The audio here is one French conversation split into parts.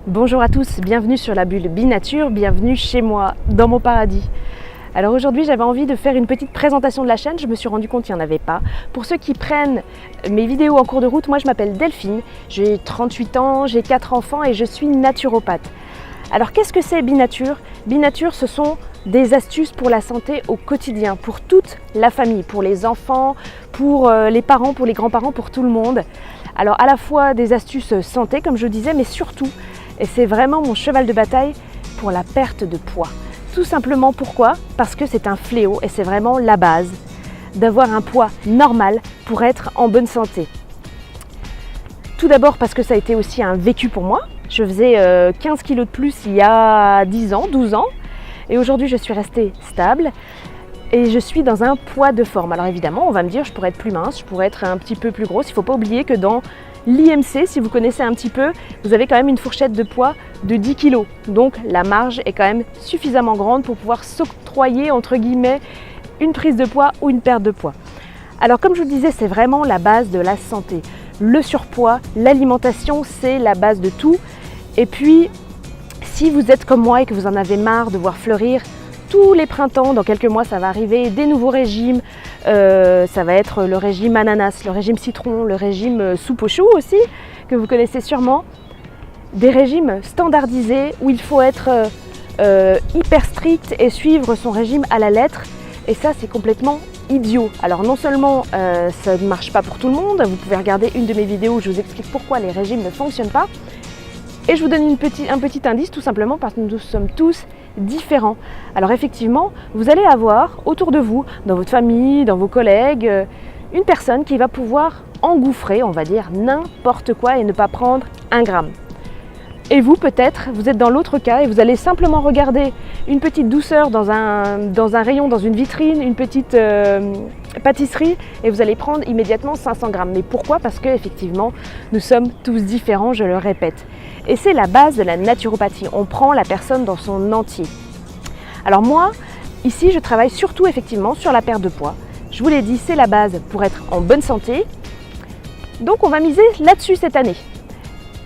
Bonjour à tous, bienvenue sur la bulle Binature, bienvenue chez moi, dans mon paradis. Alors aujourd'hui j'avais envie de faire une petite présentation de la chaîne, je me suis rendu compte qu'il n'y en avait pas. Pour ceux qui prennent mes vidéos en cours de route, moi je m'appelle Delphine, j'ai 38 ans, j'ai 4 enfants et je suis naturopathe. Alors qu'est-ce que c'est Binature? Binature, ce sont des astuces pour la santé au quotidien, pour toute la famille, pour les enfants, pour les parents, pour les grands-parents, pour tout le monde. Alors à la fois des astuces santé comme je disais, mais surtout, et c'est vraiment mon cheval de bataille, pour la perte de poids. Tout simplement pourquoi? Parce que c'est un fléau et c'est vraiment la base d'avoir un poids normal pour être en bonne santé. Tout d'abord parce que ça a été aussi un vécu pour moi. Je faisais 15 kilos de plus il y a 10 ans, 12 ans et aujourd'hui je suis restée stable et je suis dans un poids de forme. Alors évidemment on va me dire je pourrais être plus mince, je pourrais être un petit peu plus grosse. Il ne faut pas oublier que dans l'IMC, si vous connaissez un petit peu, vous avez quand même une fourchette de poids de 10 kg. Donc la marge est quand même suffisamment grande pour pouvoir s'octroyer entre guillemets une prise de poids ou une perte de poids. Alors comme je vous le disais, c'est vraiment la base de la santé. Le surpoids, l'alimentation, c'est la base de tout. Et puis, si vous êtes comme moi et que vous en avez marre de voir fleurir tous les printemps, dans quelques mois ça va arriver, des nouveaux régimes, ça va être le régime ananas, le régime citron, le régime soupe aux choux aussi, que vous connaissez sûrement. Des régimes standardisés où il faut être hyper strict et suivre son régime à la lettre. Et ça c'est complètement idiot. Alors non seulement ça ne marche pas pour tout le monde, vous pouvez regarder une de mes vidéos où je vous explique pourquoi les régimes ne fonctionnent pas. Et je vous donne un petit indice tout simplement parce que nous sommes tous différents. Alors effectivement, vous allez avoir autour de vous, dans votre famille, dans vos collègues, une personne qui va pouvoir engouffrer, on va dire, n'importe quoi et ne pas prendre un gramme. Et vous peut-être, vous êtes dans l'autre cas et vous allez simplement regarder une petite douceur dans un rayon, dans une vitrine, une petite pâtisserie et vous allez prendre immédiatement 500 grammes. Mais pourquoi? Parce qu'effectivement, nous sommes tous différents, je le répète. Et c'est la base de la naturopathie, on prend la personne dans son entier. Alors moi, ici, je travaille surtout effectivement sur la perte de poids. Je vous l'ai dit, c'est la base pour être en bonne santé. Donc on va miser là-dessus cette année.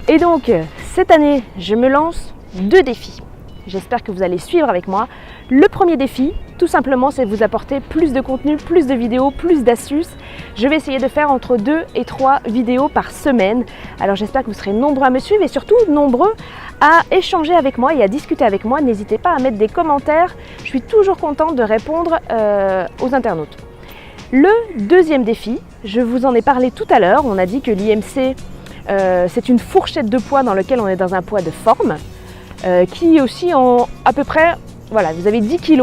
Et donc, cette année, je me lance 2 défis. J'espère que vous allez suivre avec moi. Le premier défi, tout simplement, c'est vous apporter plus de contenu, plus de vidéos, plus d'astuces. Je vais essayer de faire entre 2 et 3 vidéos par semaine. Alors j'espère que vous serez nombreux à me suivre et surtout nombreux à échanger avec moi et à discuter avec moi. N'hésitez pas à mettre des commentaires. Je suis toujours contente de répondre aux internautes. Le deuxième défi, je vous en ai parlé tout à l'heure. On a dit que l'IMC, c'est une fourchette de poids dans laquelle on est dans un poids de forme. Qui aussi en à peu près, voilà, vous avez 10 kg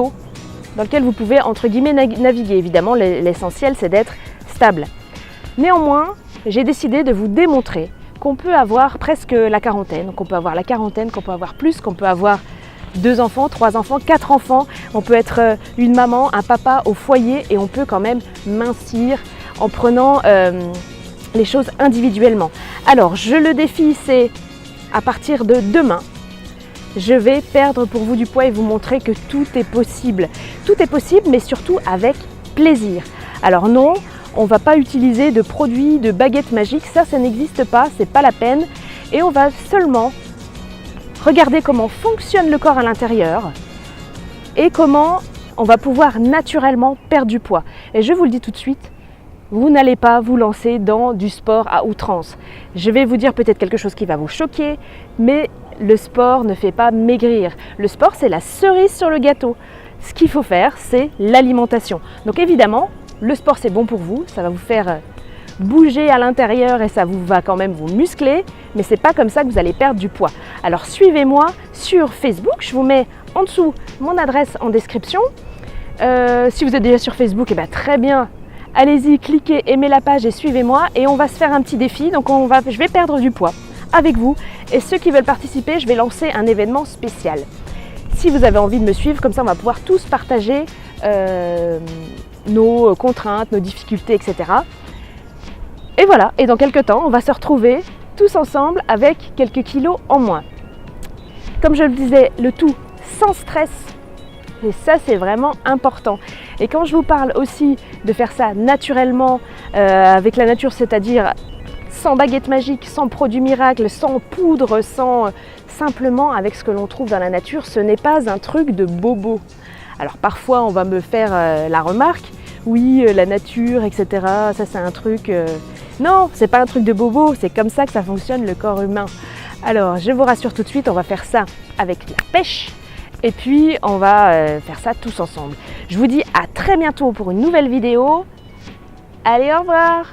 dans lequel vous pouvez entre guillemets naviguer. Évidemment, l'essentiel c'est d'être stable. Néanmoins, j'ai décidé de vous démontrer qu'on peut avoir presque la quarantaine, qu'on peut avoir la quarantaine, qu'on peut avoir plus, qu'on peut avoir 2 enfants, 3 enfants, 4 enfants. On peut être une maman, un papa au foyer et on peut quand même mincir en prenant les choses individuellement. Alors, le défi c'est à partir de demain, je vais perdre pour vous du poids et vous montrer que tout est possible. Tout est possible, mais surtout avec plaisir. Alors non, on ne va pas utiliser de produits, de baguettes magiques, ça n'existe pas, c'est pas la peine. Et on va seulement regarder comment fonctionne le corps à l'intérieur et comment on va pouvoir naturellement perdre du poids. Et je vous le dis tout de suite, vous n'allez pas vous lancer dans du sport à outrance. Je vais vous dire peut-être quelque chose qui va vous choquer, mais le sport ne fait pas maigrir. Le sport, c'est la cerise sur le gâteau. Ce qu'il faut faire, c'est l'alimentation. Donc évidemment, le sport, c'est bon pour vous. Ça va vous faire bouger à l'intérieur et ça va quand même vous muscler. Mais c'est pas comme ça que vous allez perdre du poids. Alors suivez-moi sur Facebook. Je vous mets en dessous mon adresse en description. Si vous êtes déjà sur Facebook, eh bien, très bien. Allez-y, cliquez, aimez la page et suivez-moi. Et on va se faire un petit défi. Donc je vais perdre du poids avec vous. Et ceux qui veulent participer, je vais lancer un événement spécial. Si vous avez envie de me suivre, comme ça on va pouvoir tous partager nos contraintes, nos difficultés, etc. Et voilà, et dans quelques temps, on va se retrouver tous ensemble avec quelques kilos en moins. Comme je le disais, le tout sans stress. Et ça, c'est vraiment important. Et quand je vous parle aussi de faire ça naturellement, avec la nature, c'est-à-dire sans baguette magique, sans produit miracle, sans poudre, simplement avec ce que l'on trouve dans la nature. Ce n'est pas un truc de bobo. Alors parfois on va me faire la remarque, oui la nature etc, ça c'est un truc... Non, c'est pas un truc de bobo, c'est comme ça que ça fonctionne le corps humain. Alors je vous rassure tout de suite, on va faire ça avec la pêche et puis on va faire ça tous ensemble. Je vous dis à très bientôt pour une nouvelle vidéo. Allez, au revoir!